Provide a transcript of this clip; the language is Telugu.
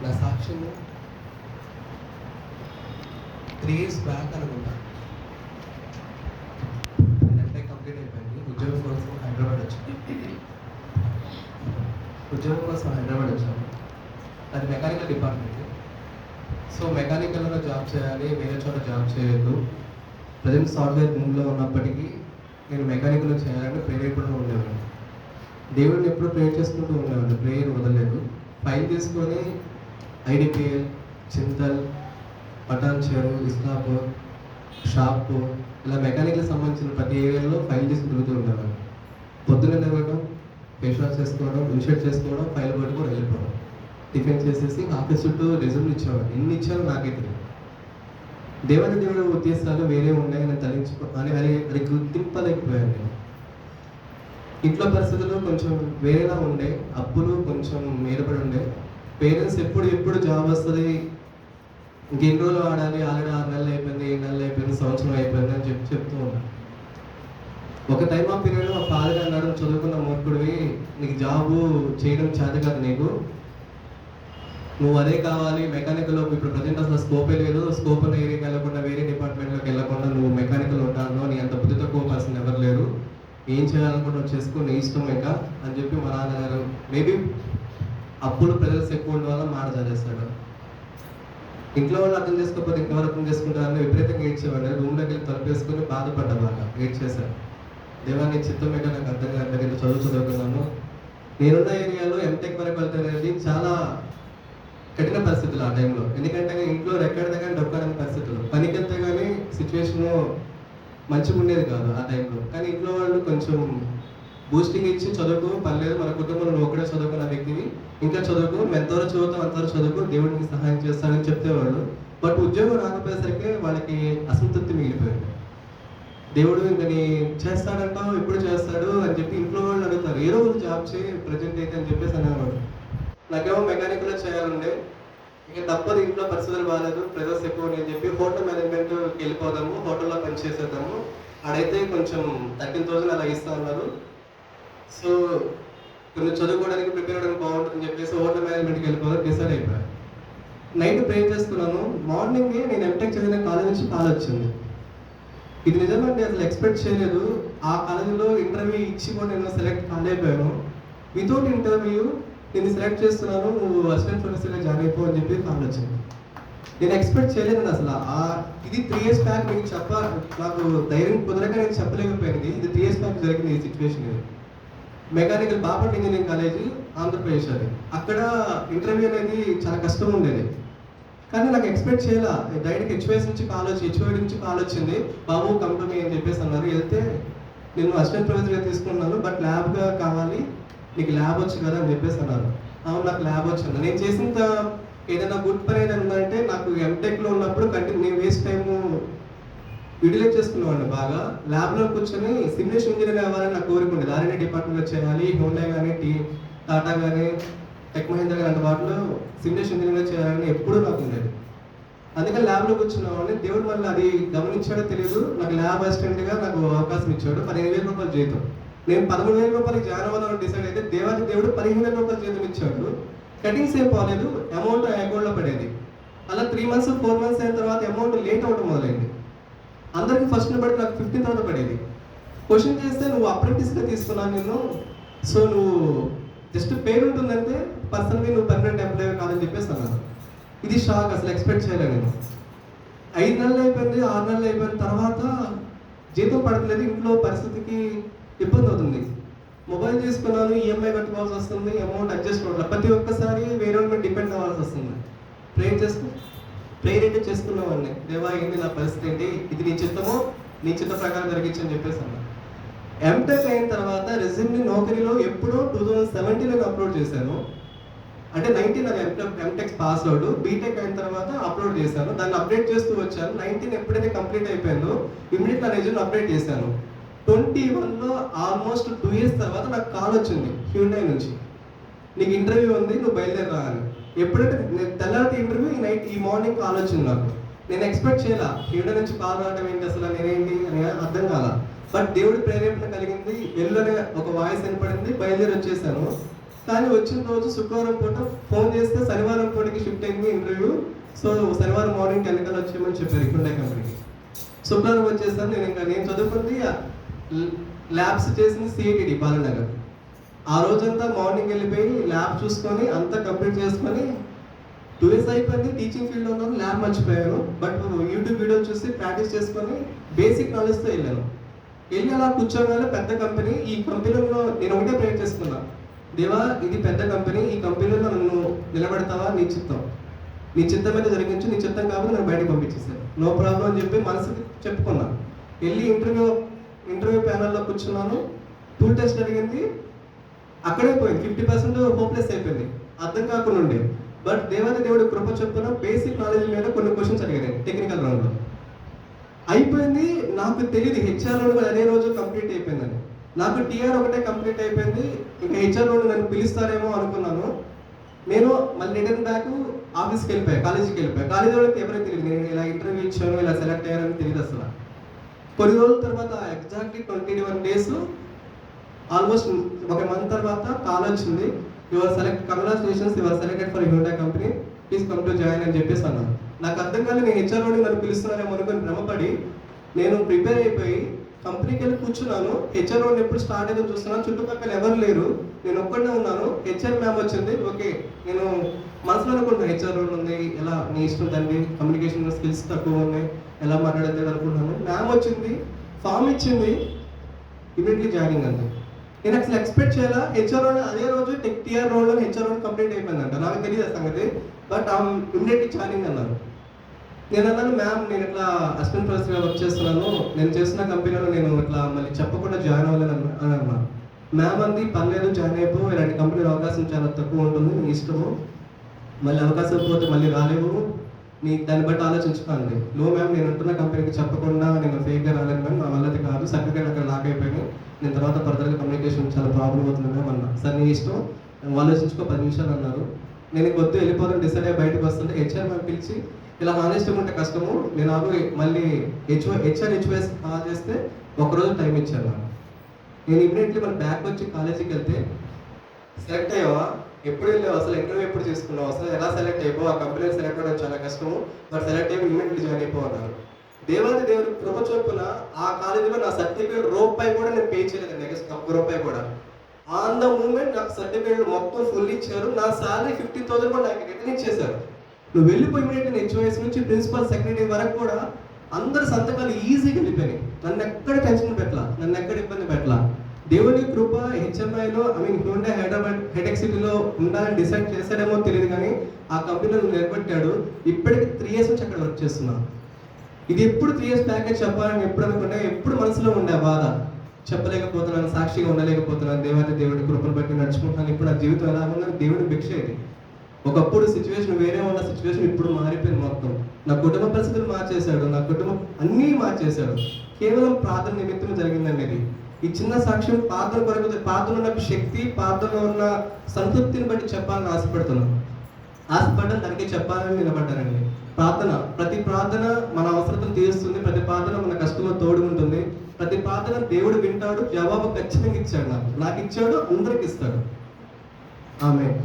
నా సాక్ష్యము 3 years బ్యాక్ అనుకుంటా. అంటే కంప్లీట్ అయిపోయింది. ఉద్యోగం కోసం హైదరాబాద్ వచ్చాను. అది మెకానికల్ డిపార్ట్మెంట్. సో మెకానికల్లో జాబ్ చేయాలి, వేరే చోట జాబ్ చేయొద్దు. ప్రజెంట్ సాఫ్ట్వేర్ మూవ్లో ఉన్నప్పటికీ నేను మెకానికల్లో చేయాలని ప్రేరేపణలో ఉండేవాడు. దేవుడిని ఎప్పుడు ప్రేయర్ చేసుకుంటూ ఉండేవాడు, ప్రేయర్ వదలలేదు. ఫైల్ తీసుకొని ఐడిపిఎల్, చింతల్, పటాన్చేరు, ఇస్లాపూర్, షాపూర్ ఇలా మెకానికల్ సంబంధించిన ప్రతి ఏరియాలో ఫైల్ తీసుకుని తిరుగుతూ ఉండేవాడు. పొద్దున్న లేవడం, ఫేస్ వాష్ చేసుకోవడం, ఇన్షర్ట్ చేసుకోవడం, ఫైల్ పట్టుకొని వెళ్ళిపోవడం, టిఫిన్ చేసేసి ఆఫీస్ చుట్టూ రిజల్ట్ ఇచ్చేవాడు. ఎన్ని ఇచ్చారో నాకే తెలియదు. దేవుడి ఉద్దేశాలు వేరే ఉన్నాయి అని అది గుర్తింపలేకపోయాను నేను. ఇంట్లో పరిస్థితులు కొంచెం వేరేలా ఉండే, అప్పులు కొంచెం మేరపడి ఉండే. పేరెంట్స్ ఎప్పుడు జాబ్ వస్తుంది, ఇంకెన్ని రోజులు ఆడాలి, ఆల్రెడీ 6 నెలలు అయిపోయింది, 7 నెలలు అయిపోయింది, సంవత్సరం అయిపోయింది అని చెప్తూ ఉన్నాను. ఒక టైం ఆఫ్ పీరియడ్ మా ఫాదర్ అన్నాడు, చదువుకున్న మూర్ఖుడివి, నీకు జాబు చేయడం చేత కాదు, నువ్వు అదే కావాలి, మెకానికల్లో ఇప్పుడు ప్రజెంట్ అసలు స్కోపే లేదు, స్కోప్ ఉన్న ఏరియాకి వెళ్ళకుండా వేరే డిపార్ట్మెంట్లోకి వెళ్ళకుండా నువ్వు మెకానికల్ ఉంటాను, నీ అంత బుద్ధి తక్కువ పర్సన్ ఎవరు లేరు, ఏం చేయాలనుకుంటున్నావు చేసుకో, నీ ఇష్టం ఇంకా అని చెప్పి మా నాన్నగారు మేబీ అప్పులు ప్రెజర్స్ ఎక్కువ ఉండడం వల్ల మాట చదివేస్తాడు. ఇంట్లో వాళ్ళు అర్థం చేసుకోకపోతే ఇంకెవరు అర్థం చేసుకుంటారని విపరీతంగా ఏడ్చేవాడు. రూమ్లోకి వెళ్ళి తలుపేసుకుని బాధపడ్డా, బాగా ఏడ్చేశాను. దేవాన్ని చిత్తం ఏంటో నాకు అర్థం కాదు, నేను చదువుకున్నాను. నేనున్న ఏరియాలో ఎంటెక్ వరకు వెళ్తానేది చాలా కఠిన పరిస్థితులు ఆ టైంలో. ఎందుకంటే ఇంట్లో రెక్కడితే కానీ డొక్కడని పరిస్థితులు, పనికి వెళ్తే కానీ సిచ్యువేషను మంచిగా ఉండేది కాదు ఆ టైంలో. కానీ ఇంట్లో వాళ్ళు కొంచెం బూస్టింగ్ ఇచ్చి చదువుకు పర్లేదు, మన కుటుంబంలో నువ్వు ఒకటే చదువుకున్న వ్యక్తివి, ఇంకా చదువుకు, ఎంతవరకు చదువుతావు అంతవరకు చదువుకు, దేవుడికి సహాయం చేస్తాడని చెప్పేవాళ్ళు. బట్ ఉద్యోగం రాకపోయేసరికి వాళ్ళకి అసంతృప్తి మిగిలిపోయింది. దేవుడు ఇంకా నీ చేస్తాడంటావు, ఎప్పుడు చేస్తాడు అని చెప్పి ఇంట్లో వాళ్ళు అడుగుతారు, ఏ రోజు జాబ్ చేయి ప్రజెంట్ అయితే అని చెప్పేసి అనేవాడు. నాకేమో మెకానికల్లో చేయాలండే, ఇక తప్పదు, ఇంట్లో పరిస్థితులు బాగాలేదు, ప్రెజర్స్ ఎక్కువ అని చెప్పి హోటల్ మేనేజ్మెంట్కి వెళ్ళిపోదాము, హోటల్లో పనిచేసేద్దాము, ఆడైతే కొంచెం 13,000 అలా ఇస్తా ఉన్నారు, సో కొంచెం చదువుకోవడానికి ప్రిపేర్ అవ్వడానికి బాగుంటుందని చెప్పేసి హోటల్ మేనేజ్మెంట్కి వెళ్ళిపోదాం డిసైడ్ అయిపోయాను. నైట్ ప్రే చేసుకున్నాను. మార్నింగే నేను ఎంటెక్ చదివిన కాలేజ్ నుంచి కాల్ వచ్చింది. ఇది నిజమంటే అసలు ఎక్స్పెక్ట్ చేయలేదు. ఆ కాలేజీలో ఇంటర్వ్యూ ఇచ్చి కూడా నేను సెలెక్ట్ కాలేకపోయాను. వితౌట్ ఇంటర్వ్యూ నేను సెలెక్ట్ చేస్తున్నాను, నువ్వు అసిస్టెంట్ ప్రొఫెసర్గా జాయిన్ అయిపో అని చెప్పి కాల్ వచ్చింది. నేను ఎక్స్పెక్ట్ చేయలేదు అసలు. ఇది 3 years బ్యాక్ మీకు నాకు ధైర్యం కుదరక నేను చెప్పలేకపోయింది. ఇది 3 years బ్యాక్ జరిగింది ఈ సిచ్యువేషన్. ఇది mechanical Bapatla engineering college, Andhra Pradesh. అది అక్కడ ఇంటర్వ్యూ అనేది చాలా కష్టం ఉండేది. కానీ నాకు ఎక్స్పెక్ట్ చేయాల. డైరెక్ట్ హెచ్ఓఎస్ నుంచి హెచ్ఓడి నుంచి కాల్ వచ్చింది, బాబు కంపెనీ అని చెప్పేసి అన్నారు. వెళ్తే నేను అసిస్టెంట్ ప్రొఫెసర్గా తీసుకున్నాను, బట్ ల్యాబ్గా కావాలి, నీకు ల్యాబ్ వచ్చు కదా అని చెప్పేసి అన్నారు. అవును, నాకు ల్యాబ్ వచ్చింది. నేను చేసిన ఏదైనా గుడ్ పని ఏదైనా ఉందంటే, నాకు ఎంటెక్లో ఉన్నప్పుడు నేను వేస్ట్ టైము యూటిలైజ్ చేసుకునేవాడిని బాగా. ల్యాబ్లో కూర్చొని సిమ్యులేషన్ ఇంజనీర్ అవ్వాలని నాకు కోరిక ఉండేది. ఆర్ఎండ్డి డిపార్ట్మెంట్లో చేయాలి, హోండా కానీ టాటా కానీ టెక్ మహీంద్రా లాంటి వాటిలో సిమ్యులేషన్ ఇంజనీర్గా చేయాలని ఎప్పుడూ నాకు ఉండేది. అందుకని ల్యాబ్లో కూర్చున్నామని దేవుడు మళ్ళీ అది గమనించాడో తెలియదు, నాకు ల్యాబ్ అసిస్టెంట్గా నాకు అవకాశం ఇచ్చాడు. 15,000 రూపాయలు జీతం. నేను 13,000 రూపాయలకి జాయిన్ అవ్వాలని డిసైడ్ అయితే దేవుడు 15,000 రూపాయలు జీతం ఇచ్చాడు. కటింగ్స్ ఏం పోలేదు, అమౌంట్ అకౌంట్లో పడేది. అలా 3 months 4 months అయిన తర్వాత అమౌంట్ లేట్ అవ్వడం మొదలైంది. అందరికీ ఫస్ట్ బట్టి నాకు 15,000 పడేది. క్వశ్చన్ చేస్తే నువ్వు అప్రెంటిస్గా తీసుకున్నాను నేను, సో నువ్వు జస్ట్ పేరు ఉంటుందంటే పర్సన్గా నువ్వు పర్మనెంట్ ఎంప్లాయీ కాదని చెప్పేసి అన్నారు. ఇది షాక్, అసలు ఎక్స్పెక్ట్ చేయలేదు నేను. 5 నెలలు అయిపోయింది, 6 నెలలు అయిపోయిన తర్వాత జీతం పడట్లేదు, ఇంట్లో పరిస్థితికి ఇబ్బంది అవుతుంది. మొబైల్ తీసుకున్నాను, ఈఎంఐ కట్టుకోవాల్సి వస్తుంది, అమౌంట్ అడ్జస్ట్ అవ్వాలి, ప్రతి ఒక్కసారి వేరే మీద డిపెండ్ అవ్వాల్సి వస్తుంది. ప్రేయర్ అయితే చేసుకున్నామండి, దేవా ఏంటి నా పరిస్థితి ఏంటి, ఇది నీ చిత్తమో, నీ చిత్త ప్రకారం జరిగించని చెప్పేసి అన్నా. ఎంటెక్ అయిన తర్వాత రెజ్యూమ్ని నౌకరీలో ఎప్పుడో 2017లో అప్లోడ్ చేశాను. అంటే 19 అది ఎంటెక్ పాస్ అవుట్, బీటెక్ అయిన తర్వాత అప్లోడ్ చేశాను. దాన్ని అప్డేట్ చేస్తూ వచ్చాను. 19 ఎప్పుడైతే కంప్లీట్ అయిపోయిందో ఇమీడియట్ నా రెజ్యూమ్ అప్డేట్ చేశాను. 21లో ఆల్మోస్ట్ 2 years తర్వాత నాకు కాల్ వచ్చింది హ్యూండై నుంచి, నీకు ఇంటర్వ్యూ ఉంది, నువ్వు బయలుదేరా అని. ఎప్పుడైతే తెల్లారి ఇంటర్వ్యూ, ఈ మార్నింగ్ కాల్ వచ్చింది నాకు. నేను ఎక్స్పెక్ట్ చేయాల, హ్యూండై నుంచి కాల్ రావడం ఏంటి, అసలు నేనేంటి అని అర్థం కాల. బట్ దేవుడి ప్రేరేపణ కలిగింది, ఎల్లునే ఒక వాయిస్ వినపడింది, బయలుదేరి వచ్చేసాను. కానీ వచ్చిన రోజు శుక్రవారం పూట ఫోన్ చేస్తే శనివారం పూటకి షిఫ్ట్ అయింది ఇంటర్వ్యూ. సో శనివారం మార్నింగ్ వెనకాల వచ్చేయమని చెప్పారు హ్యుండాయ్ కంపెనీకి. శుక్రవారం వచ్చేసాను. నేను చదువుకుంది ల్యాబ్స్ చేసింది సిఐటిడి బాలనగర్. ఆ రోజంతా మార్నింగ్ వెళ్ళిపోయి ల్యాబ్ చూసుకొని అంతా కంప్లీట్ చేసుకొని 2 years అయిపోయింది. టీచింగ్ ఫీల్డ్లో ఉన్నాను, ల్యాబ్ మర్చిపోయాను. బట్ యూట్యూబ్ వీడియో చూసి ప్రాక్టీస్ చేసుకొని బేసిక్ నాలెడ్జ్తో వెళ్ళాను. వెళ్ళి అలా కూర్చోగానే పెద్ద కంపెనీ, ఈ కంపెనీలో నేను ఒకటే ప్రేర్ చేసుకున్నా, దేవా ఇది పెద్ద కంపెనీ, ఈ కంపెనీలో నన్ను నిలబెడతావా, నీ చిత్తం అయితే జరిగించు, నీ చిత్తం కాబట్టి నన్ను బయటకు పంపించేసాను, నో ప్రాబ్లం అని చెప్పి మనసుకి చెప్పుకున్నా. వెళ్ళి ఇంటర్వ్యూ ప్యానల్లో కూర్చున్నాను. 2 టెస్ట్ జరిగింది, అక్కడే పోయింది. 50% హోప్లెస్ అయిపోయింది, అర్థం కాకుండా ఉండే. బట్ దేవుడు కృప చొప్పున బేసిక్ నాలెడ్జ్ మీద కొన్ని క్వశ్చన్స్ అడిగాను టెక్నికల్ రౌండ్లో. అయిపోయింది. నాకు తెలియదు హెచ్ఆర్ రౌండ్ కూడా అదే రోజు కంప్లీట్ అయిపోయిందని. నాకు టీఆర్ ఒకటే కంప్లీట్ అయిపోయింది. ఇంకా హెచ్ఆర్ రౌండ్ నన్ను పిలుస్తారేమో అనుకున్నాను. నేను మళ్ళీ రిటర్న్ బ్యాక్ ఆఫీస్కి వెళ్ళిపోయాను, కాలేజీకి వెళ్ళిపోయాను. కాలేజీ వాళ్ళకి ఎవరైతే తెలియదు నేను ఇలా ఇంటర్వ్యూ ఇచ్చాను, ఇలా సెలెక్ట్ అయ్యారని తెలియదు అసలు. కొన్ని రోజుల తర్వాత ఎగ్జాక్ట్లీ 21 days, ఆల్మోస్ట్ 1 month తర్వాత కాల్ వచ్చింది, congratulations, your selected for Hyundai company, please come to join అని చెప్పేసి అన్నాను. నాకు అర్థం కాదు, నేను హెచ్ఆర్ రోడ్ని నన్ను పిలుస్తున్నారేమో అనుకుని భ్రమపడి నేను ప్రిపేర్ అయిపోయి కంపెనీకి వెళ్ళి కూర్చున్నాను. హెచ్ఆర్ రోడ్ ఎప్పుడు స్టార్ట్ అయ్యిందో చూస్తున్నాను, చుట్టుపక్కల ఎవరు లేరు, నేను ఒక్కడే ఉన్నాను. హెచ్ఆర్ మ్యామ్ వచ్చింది. ఓకే, నేను మనసులో అనుకుంటున్నాను హెచ్ఆర్ రోడ్ ఉంది, ఎలా నీ ఇష్టం తండ్రి, కమ్యూనికేషన్ స్కిల్స్ తక్కువ ఉన్నాయి, ఎలా మాట్లాడేది అనుకుంటున్నాను. మ్యామ్ వచ్చింది, ఫామ్ ఇచ్చింది, ఇమీడియట్లీ జాయినింగ్ అంది. నేను అసలు ఎక్స్పెక్ట్ చేయాలా, హెచ్ఆర్ రోడ్ అదే రోజు టీఆర్ రోడ్లో హెచ్ఆర్ రోడ్ కంప్లీట్ అయిపోయిందంట. నాకు తెలియదు ఆ సంగతి. బట్ ఇమీడియట్లీ జాయినింగ్ అన్నారు. నేను అన్నాను, మ్యామ్ నేను ఇట్లా అసిస్టెంట్ ప్రొఫెసర్గా వర్క్ చేస్తున్నాను, నేను చేస్తున్న కంపెనీలో నేను ఇట్లా మళ్ళీ చెప్పకుండా జాయిన్ అవ్వలేను అని అన్నాను. మ్యామ్ అంది, పర్లేదు జాయిన్ అయిపో, ఇలాంటి కంపెనీలో అవకాశం చాలా తక్కువ ఉంటుంది, నీ ఇష్టము, మళ్ళీ అవకాశం పోతే మళ్ళీ రాలేవు, నీ దాన్ని బట్టి ఆలోచించుకోండి. లో మ్యామ్, నేను ఉంటున్న కంపెనీకి చెప్పకుండా నేను ఫేక్గా రాలేను మ్యామ్, నా వల్లది కాదు, సర్టిఫికేట్ అక్కడ లాక్ అయిపోయాను, నేను తర్వాత ఫర్దర్గా కమ్యూనికేషన్ చాలా ప్రాబ్లం అవుతుంది మ్యామ్ అన్నా. సార్ నీ ఇష్టం, ఆలోచించుకో 10 నిమిషాలు అన్నారు. నేను వద్దు వెళ్ళిపోతాను డిసైడ్ అయ్యి బయటకు వస్తుంటే హెచ్ఆర్ మ్యామ్ పిలిచి, ఇలా హానెస్ట్గా ఉంటే కష్టము, నేను మళ్ళీ హెచ్ఆర్హెచ్ఓఎస్ కాల్ చేస్తే ఒకరోజు టైం ఇచ్చాను నాకు. నేను ఇమీడియట్లీ మన బ్యాక్ వచ్చి కాలేజీకి వెళ్తే, సెలెక్ట్ అయ్యావా, ఎప్పుడు వెళ్ళావు, అసలు ఇంటర్వ్యూ ఎప్పుడు చేసుకున్నావు, అసలు ఎలా సెలెక్ట్ అయిపో, ఆ కంపెనీలో సెలెక్ట్ అవ్వడం చాలా కష్టము, బట్ సెలెక్ట్ అయిపో ఇమీడియట్లీ జాయిన్ అయిపోన్నారు. దేవుడి కృప చొప్పున ఆ కాలేజీలో నా సర్టిఫికేట్ రూపాయి కూడా నేను పే చేయలేదు, నెక్స్ట్ ₹1 కూడా. ఆన్ ద మూమెంట్ నాకు సర్టిఫికేట్ మొత్తం ఫుల్ ఇచ్చారు. నా శాలరీ 50,000 కూడా నాకు రిటర్న్ ఇచ్చేశారు. నువ్వు వెళ్ళిపోయి ఇమీడియట్లీ హెచ్ఓఎస్ నుంచి ప్రిన్సిపల్ సెక్రటరీ వరకు కూడా అందరు సంతకాలు ఈజీగా వెళ్ళిపోయినాయి. నన్ను ఎక్కడ టెన్షన్ పెట్టలా, నన్ను ఎక్కడ ఇబ్బంది పెట్టలా. దేవుని కృప హెచ్ఎంఐలో హ్యుండాయ్ హైదరాబాద్ హెడెక్ సిటీలో ఉండాలని డిసైడ్ చేశాడేమో తెలియదు, కానీ ఆ కంపెనీలో నిలబెట్టాడు. ఇప్పటికి 3 years నుంచి అక్కడ వర్క్ చేస్తున్నాను. ఇది ఎప్పుడు 3 years ప్యాకేజ్ చెప్పాలని ఎప్పుడు అనుకుంటే, ఎప్పుడు మనసులో ఉండే బాధ, చెప్పలేకపోతున్నాను, సాక్షిగా ఉండలేకపోతున్నాను. దేవుడి కృపను బట్టి నడుచుకుంటున్నాను. ఇప్పుడు నా జీవితం ఎలా ఉందని దేవుడి భిక్ష ఇది. ఒకప్పుడు సిచ్యువేషన్ వేరే ఉన్న సిచ్యువేషన్ ఇప్పుడు మారిపోయింది మొత్తం. నా కుటుంబ పరిస్థితులు మార్చేశాడు, నా కుటుంబం అన్నీ మార్చేశాడు. కేవలం ప్రార్థన నిమిత్తం జరిగిందండి ఇది. ఈ చిన్న సాక్ష్యం ప్రార్థన కొరకు, ప్రార్థన ఉన్న శక్తి, ప్రార్థనలో ఉన్న సంతృప్తిని బట్టి చెప్పాలని ఆశపడ్డాను, దానికి చెప్పాలని నిలబడ్డానండి. ప్రతి ప్రార్థన మన అవసరతను తీరుస్తుంది, ప్రతి ప్రార్థన మన కష్టంలో తోడు ఉంటుంది, ప్రతి ప్రార్థన దేవుడు వింటాడు, జవాబు ఖచ్చితంగా ఇచ్చాడు. నాకు ఇచ్చాడు, అందరికి ఇస్తాడు. ఆమేన్.